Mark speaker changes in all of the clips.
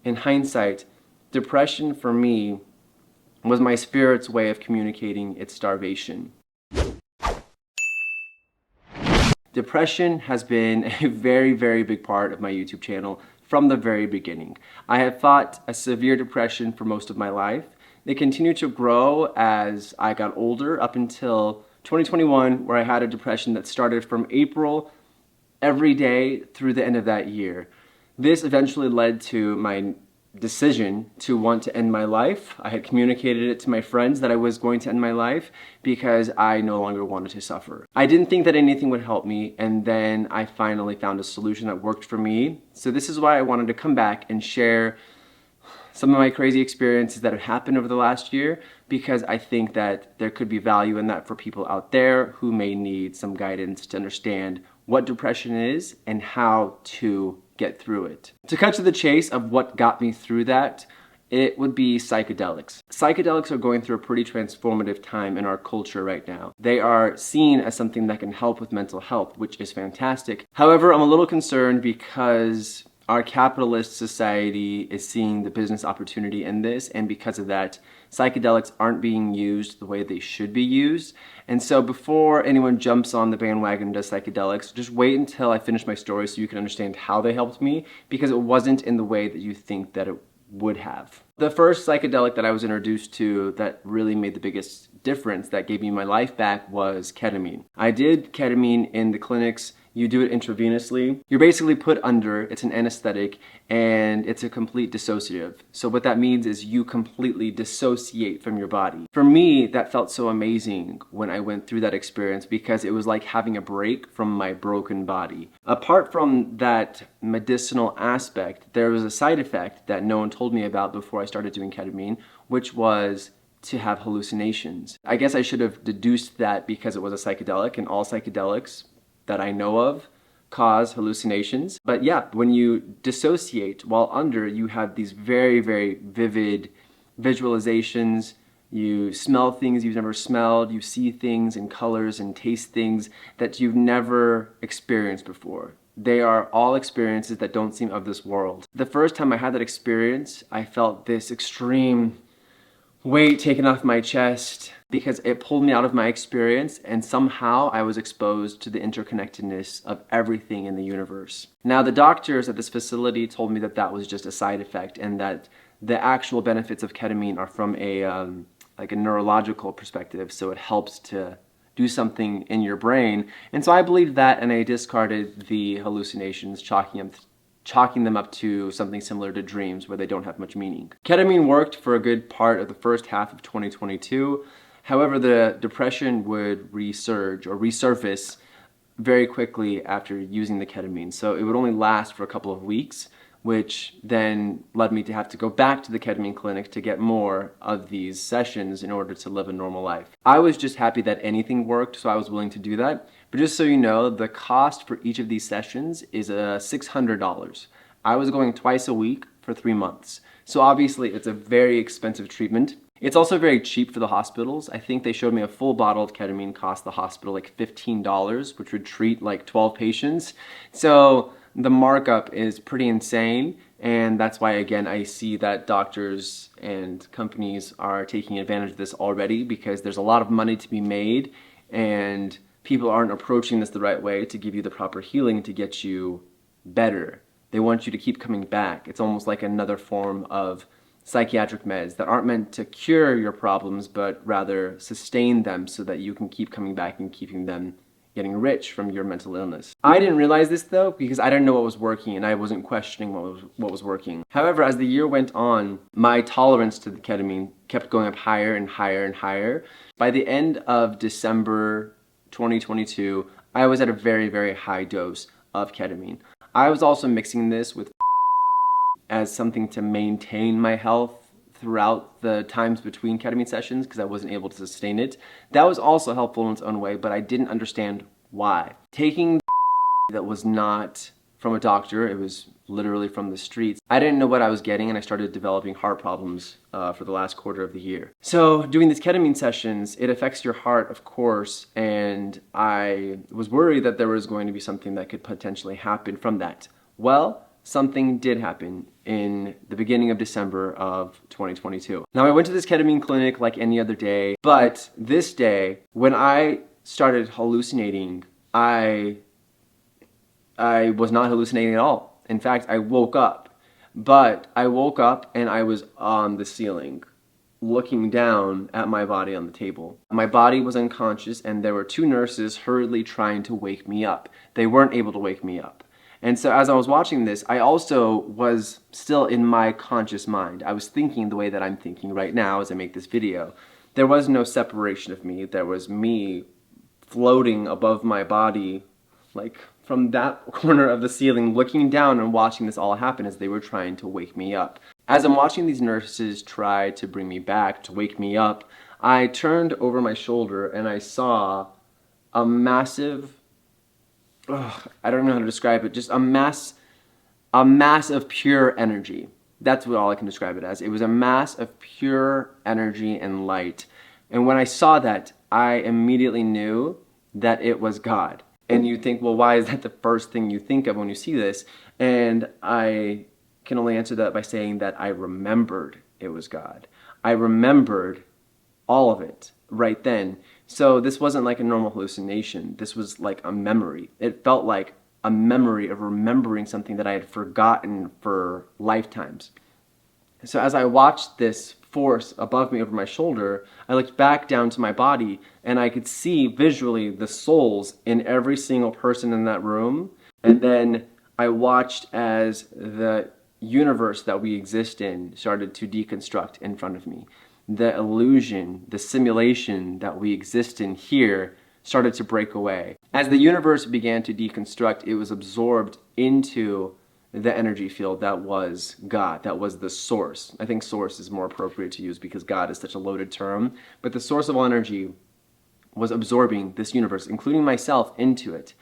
Speaker 1: in hindsight, depression for me was my spirit's way of communicating its starvation. Depression has been a very, very big part of my YouTube channel from the very beginning. I have fought a severe depression for most of my life. It continued to grow as I got older up until 2021, where I had a depression that started from April every day through the end of that year. This eventually led to my decision to want to end my life. I had communicated it to my friends that I was going to end my life because I no longer wanted to suffer. I didn't think that anything would help me, and then I finally found a solution that worked for me. So this is why I wanted to come back and share some of my crazy experiences that have happened over the last year, because I think that there could be value in that for people out there who may need some guidance to understand what depression is and how to get through it. To cut to the chase of what got me through that, it would be psychedelics. Psychedelics are going through a pretty transformative time in our culture right now. They are seen as something that can help with mental health, which is fantastic. However, I'm a little concerned because our capitalist society is seeing the business opportunity in this, and because of that, psychedelics aren't being used the way they should be used. And so before anyone jumps on the bandwagon and does psychedelics, just wait until I finish my story so you can understand how they helped me, because it wasn't in the way that you think that it would have. The first psychedelic that I was introduced to that really made the biggest difference, that gave me my life back, was ketamine. I did ketamine in the clinics. You do it intravenously. You're basically put under, it's an anesthetic, and it's a complete dissociative. So what that means is you completely dissociate from your body. For me, that felt so amazing when I went through that experience, because it was like having a break from my broken body. Apart from that medicinal aspect, there was a side effect that no one told me about before I started doing ketamine, which was to have hallucinations. I guess I should have deduced that because it was a psychedelic, and all psychedelics that I know of cause hallucinations. But yeah, when you dissociate while under, you have these very, very vivid visualizations. You smell things you've never smelled. You see things and colors and taste things that you've never experienced before. They are all experiences that don't seem of this world. The first time I had that experience, I felt this extreme weight taken off my chest, because it pulled me out of my experience, and somehow I was exposed to the interconnectedness of everything in the universe. Now, the doctors at this facility told me that that was just a side effect, and that the actual benefits of ketamine are from like a neurological perspective, so it helps to do something in your brain. And so I believed that, and I discarded the hallucinations, chalking them up to something similar to dreams where they don't have much meaning. Ketamine worked for a good part of the first half of 2022. However, the depression would resurge or resurface very quickly after using the ketamine. So it would only last for a couple of weeks, which then led me to have to go back to the ketamine clinic to get more of these sessions in order to live a normal life. I was just happy that anything worked, so I was willing to do that. But just so you know, the cost for each of these sessions is $600. I was going twice a week for 3 months. So obviously it's a very expensive treatment. It's also very cheap for the hospitals. I think they showed me a full bottle of ketamine cost the hospital like $15, which would treat like 12 patients. So the markup is pretty insane, and that's why, again, I see that doctors and companies are taking advantage of this already, because there's a lot of money to be made, and people aren't approaching this the right way to give you the proper healing to get you better. They want you to keep coming back. It's almost like another form of psychiatric meds that aren't meant to cure your problems, but rather sustain them so that you can keep coming back and keeping them getting rich from your mental illness. I didn't realize this though, because I didn't know what was working, and I wasn't questioning what was working. However, as the year went on, my tolerance to the ketamine kept going up higher and higher and higher. By the end of December 2022, I was at a very, very high dose of ketamine. I was also mixing this with as something to maintain my health throughout the times between ketamine sessions, because I wasn't able to sustain it. That was also helpful in its own way, but I didn't understand why. Taking that was not from a doctor, it was literally from the streets, I didn't know what I was getting, and I started developing heart problems for the last quarter of the year. So doing these ketamine sessions, it affects your heart, of course, and I was worried that there was going to be something that could potentially happen from that. Well, something did happen in the beginning of December of 2022. Now, I went to this ketamine clinic like any other day, but this day, when I started hallucinating, I was not hallucinating at all. In fact, I woke up, but I woke up and I was on the ceiling, looking down at my body on the table. My body was unconscious and there were two nurses hurriedly trying to wake me up. They weren't able to wake me up. And so as I was watching this, I also was still in my conscious mind. I was thinking the way that I'm thinking right now as I make this video. There was no separation of me. There was me floating above my body, like from that corner of the ceiling, looking down and watching this all happen as they were trying to wake me up. As I'm watching these nurses try to bring me back, to wake me up, I turned over my shoulder and I saw a massive, I don't know how to describe it, just a mass of pure energy. That's what all I can describe it as. It was a mass of pure energy and light. And when I saw that, I immediately knew that it was God. And you think, well, why is that the first thing you think of when you see this? And I can only answer that by saying that I remembered it was God. I remembered all of it right then. So this wasn't like a normal hallucination. This was like a memory. It felt like a memory of remembering something that I had forgotten for lifetimes. So as I watched this force above me over my shoulder, I looked back down to my body and I could see visually the souls in every single person in that room. And then I watched as the universe that we exist in started to deconstruct in front of me. The illusion, the simulation that we exist in here started to break away. As the universe began to deconstruct, it was absorbed into the energy field that was God, that was the source. I think source is more appropriate to use because God is such a loaded term, but the source of all energy was absorbing this universe, including myself, into it.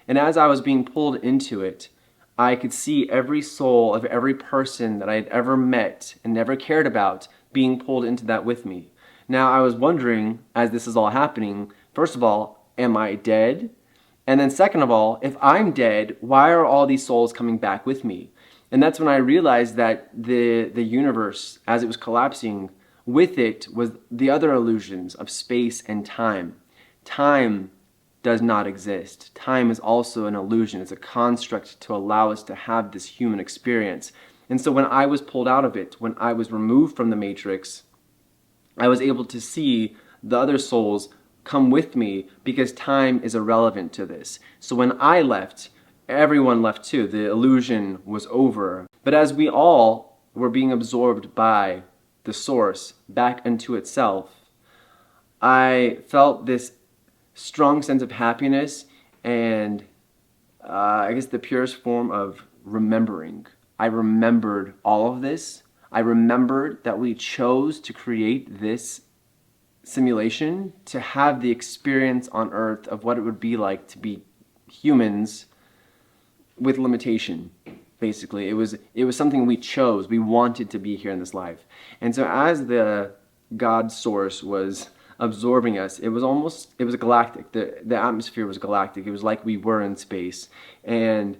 Speaker 1: And as I was being pulled into it, I could see every soul of every person that I had ever met and never cared about being pulled into that with me. Now, I was wondering, as this is all happening, first of all, am I dead? And then second of all, if I'm dead, why are all these souls coming back with me? And that's when I realized that the universe, as it was collapsing, with it was the other illusions of space and time. Time does not exist. Time is also an illusion. It's a construct to allow us to have this human experience. And so when I was pulled out of it, when I was removed from the matrix, I was able to see the other souls come with me because time is irrelevant to this. So when I left, everyone left too. The illusion was over. But as we all were being absorbed by the source back into itself, I felt this strong sense of happiness and I guess the purest form of remembering. I remembered all of this. I remembered that we chose to create this simulation to have the experience on Earth of what it would be like to be humans with limitation. Basically, it was something we chose. We wanted to be here in this life. And so as the God source was absorbing us, it was galactic. The atmosphere was galactic. It was like we were in space. And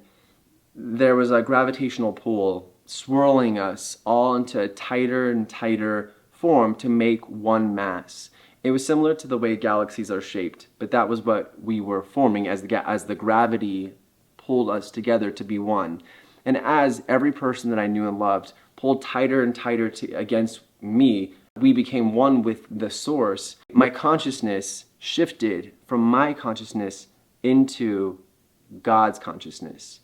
Speaker 1: there was a gravitational pull swirling us all into a tighter and tighter form to make one mass. It was similar to the way galaxies are shaped, but that was what we were forming as the gravity pulled us together to be one. And as every person that I knew and loved pulled tighter and tighter against me, we became one with the source. My consciousness shifted from my consciousness into God's consciousness.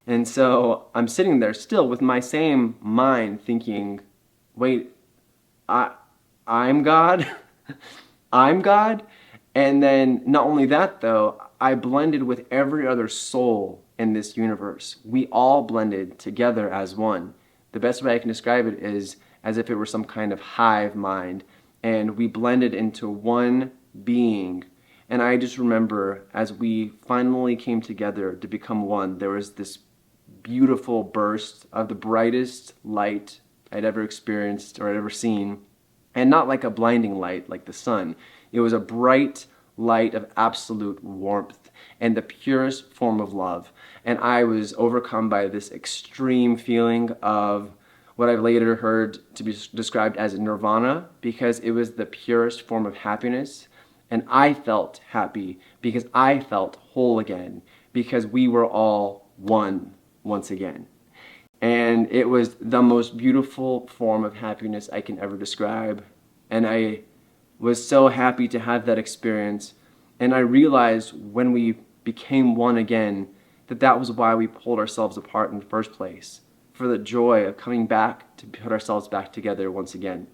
Speaker 1: And so I'm sitting there still with my same mind thinking, wait, I'm God? I'm God? And then not only that though, I blended with every other soul in this universe. We all blended together as one. The best way I can describe it is as if it were some kind of hive mind, and we blended into one being. And I just remember as we finally came together to become one, there was this beautiful burst of the brightest light I'd ever experienced or I'd ever seen. And not like a blinding light like the sun. It was a bright light of absolute warmth and the purest form of love. And I was overcome by this extreme feeling of what I've later heard to be described as nirvana, because it was the purest form of happiness. And I felt happy because I felt whole again, because we were all one once again. And it was the most beautiful form of happiness I can ever describe. And I was so happy to have that experience. And I realized when we became one again that that was why we pulled ourselves apart in the first place, for the joy of coming back to put ourselves back together once again.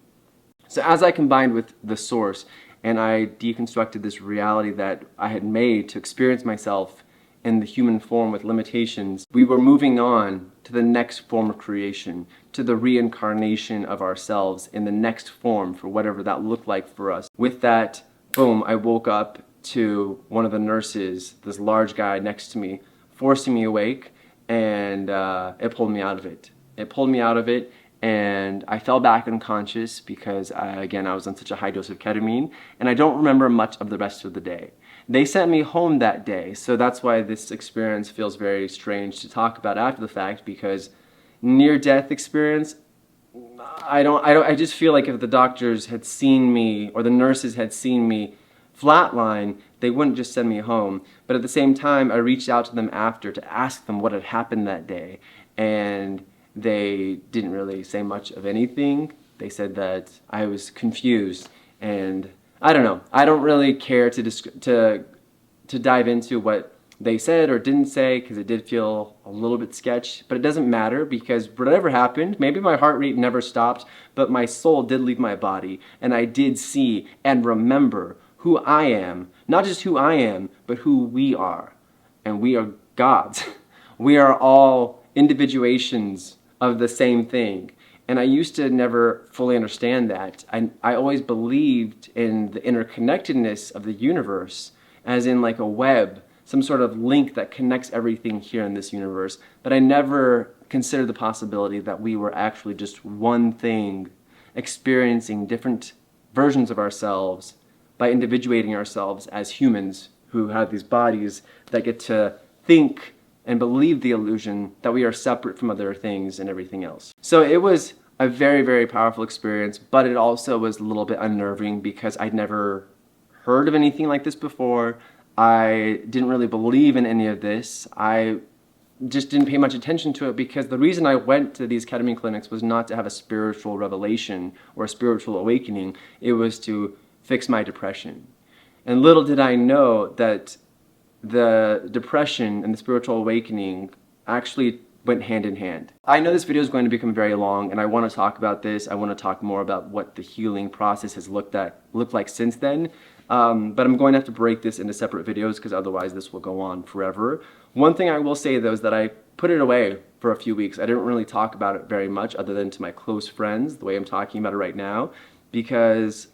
Speaker 1: So as I combined with the source and I deconstructed this reality that I had made to experience myself in the human form with limitations, we were moving on to the next form of creation, to the reincarnation of ourselves in the next form for whatever that looked like for us. With that, boom, I woke up to one of the nurses, this large guy next to me, forcing me awake, and it pulled me out of it. It pulled me out of it, and I fell back unconscious because, again, I was on such a high dose of ketamine, and I don't remember much of the rest of the day. They sent me home that day, so that's why this experience feels very strange to talk about after the fact, because near-death experience, I just feel like if the doctors had seen me, or the nurses had seen me flatline, they wouldn't just send me home. But at the same time, I reached out to them after to ask them what had happened that day, and they didn't really say much of anything. They said that I was confused, and I don't know. I don't really care to dive into what they said or didn't say, because it did feel a little bit sketch, but it doesn't matter, because whatever happened, maybe my heart rate never stopped, but my soul did leave my body, and I did see and remember who I am, not just who I am, but who we are. And we are gods. We are all individuations of the same thing. And I used to never fully understand that. I always believed in the interconnectedness of the universe, as in like a web, some sort of link that connects everything here in this universe. But I never considered the possibility that we were actually just one thing, experiencing different versions of ourselves by individuating ourselves as humans who have these bodies that get to think and believe the illusion that we are separate from other things and everything else. So it was a very, very powerful experience, but it also was a little bit unnerving because I'd never heard of anything like this before. I didn't really believe in any of this. I just didn't pay much attention to it, because the reason I went to these ketamine clinics was not to have a spiritual revelation or a spiritual awakening. It was to fix my depression. And little did I know that the depression and the spiritual awakening actually went hand in hand. I know this video is going to become very long, and I want to talk about this. I want to talk more about what the healing process has looked like since then. But I'm going to have to break this into separate videos, because otherwise this will go on forever. One thing I will say though is that I put it away for a few weeks. I didn't really talk about it very much other than to my close friends, the way I'm talking about it right now, because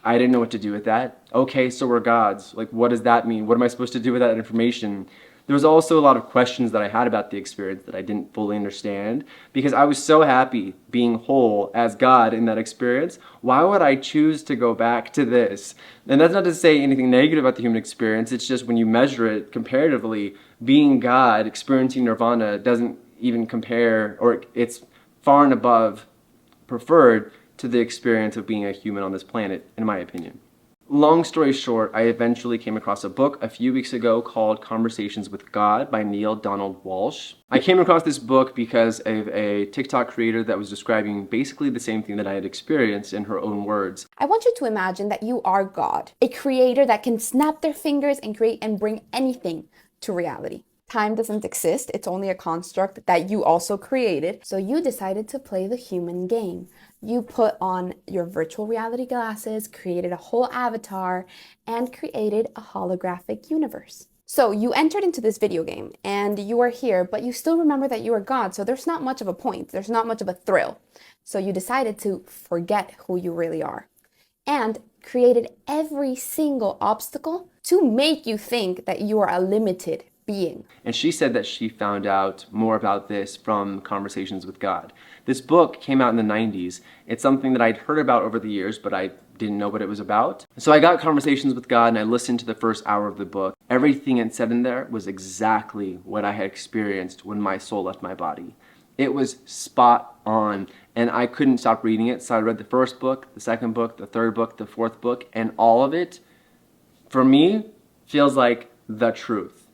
Speaker 1: I didn't know what to do with that. Okay, so we're gods. Like, what does that mean? What am I supposed to do with that information? There was also a lot of questions that I had about the experience that I didn't fully understand, because I was so happy being whole as God in that experience. Why would I choose to go back to this? And that's not to say anything negative about the human experience. It's just when you measure it comparatively, being God, experiencing nirvana doesn't even compare, or it's far and above preferred to the experience of being a human on this planet, in my opinion. Long story short, I eventually came across a book a few weeks ago called Conversations with God by Neil Donald Walsh. I came across this book because of a TikTok creator that was describing basically the same thing that I had experienced in her own words.
Speaker 2: I want you to imagine that you are God, a creator that can snap their fingers and create and bring anything to reality. Time doesn't exist, it's only a construct that you also created. So you decided to play the human game. You put on your virtual reality glasses, created a whole avatar, and created a holographic universe. So you entered into this video game and you are here, but you still remember that you are God, so there's not much of a point, there's not much of a thrill. So you decided to forget who you really are and created every single obstacle to make you think that you are a limited being.
Speaker 1: And she said that she found out more about this from Conversations with God. This book came out in the 90s. It's something that I'd heard about over the years, but I didn't know what it was about. So I got Conversations with God and I listened to the first hour of the book. Everything it said in there was exactly what I had experienced when my soul left my body. It was spot on, and I couldn't stop reading it. So I read the first book, the second book, the third book, the fourth book, and all of it, for me, feels like the truth.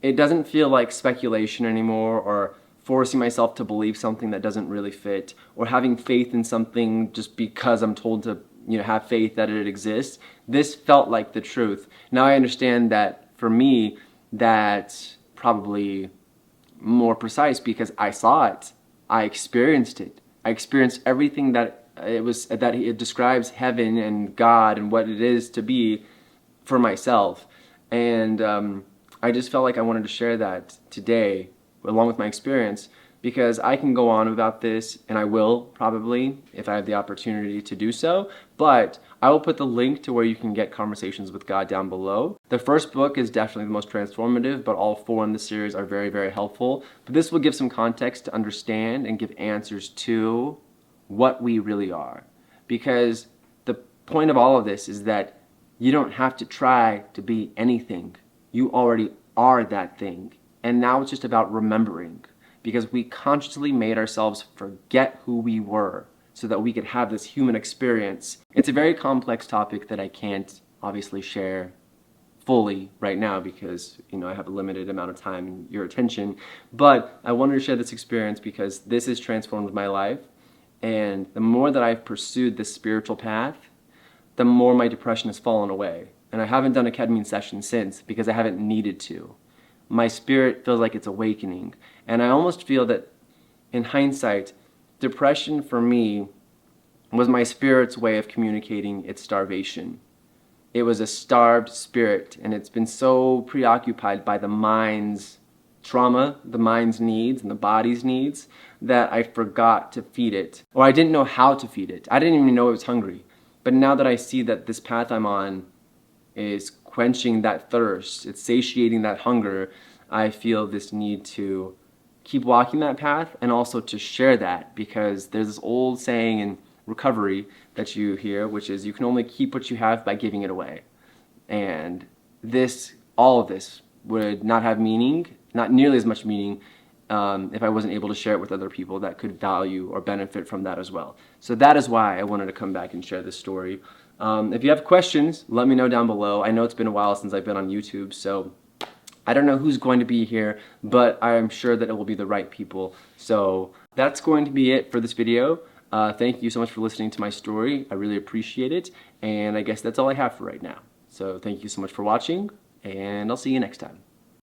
Speaker 1: It doesn't feel like speculation anymore, or forcing myself to believe something that doesn't really fit, or having faith in something just because I'm told to, have faith that it exists. This felt like the truth. Now I understand that for me, that's probably more precise because I saw it. I experienced it. I experienced everything that it describes heaven and God and what it is to be for myself. And I just felt like I wanted to share that today along with my experience, because I can go on about this, and I will probably if I have the opportunity to do so, but I will put the link to where you can get Conversations with God down below. The first book is definitely the most transformative, but all 4 in the series are very, very helpful. But this will give some context to understand and give answers to what we really are. Because the point of all of this is that you don't have to try to be anything. You already are that thing. And now it's just about remembering, because we consciously made ourselves forget who we were so that we could have this human experience. It's a very complex topic that I can't obviously share fully right now because, I have a limited amount of time and your attention. But I wanted to share this experience because this has transformed my life. And the more that I've pursued this spiritual path, the more my depression has fallen away. And I haven't done a ketamine session since because I haven't needed to. My spirit feels like it's awakening. And I almost feel that, in hindsight, depression for me was my spirit's way of communicating its starvation. It was a starved spirit, and it's been so preoccupied by the mind's trauma, the mind's needs, and the body's needs, that I forgot to feed it. Or I didn't know how to feed it. I didn't even know it was hungry. But now that I see that this path I'm on is quenching that thirst, it's satiating that hunger, I feel this need to keep walking that path and also to share that, because there's this old saying in recovery that you hear, which is you can only keep what you have by giving it away. And all of this would not have meaning, not nearly as much meaning, if I wasn't able to share it with other people that could value or benefit from that as well. So that is why I wanted to come back and share this story. If you have questions, let me know down below. I know it's been a while since I've been on YouTube, so I don't know who's going to be here, but I am sure that it will be the right people. So that's going to be it for this video. Thank you so much for listening to my story. I really appreciate it, and I guess that's all I have for right now. So thank you so much for watching, and I'll see you next time.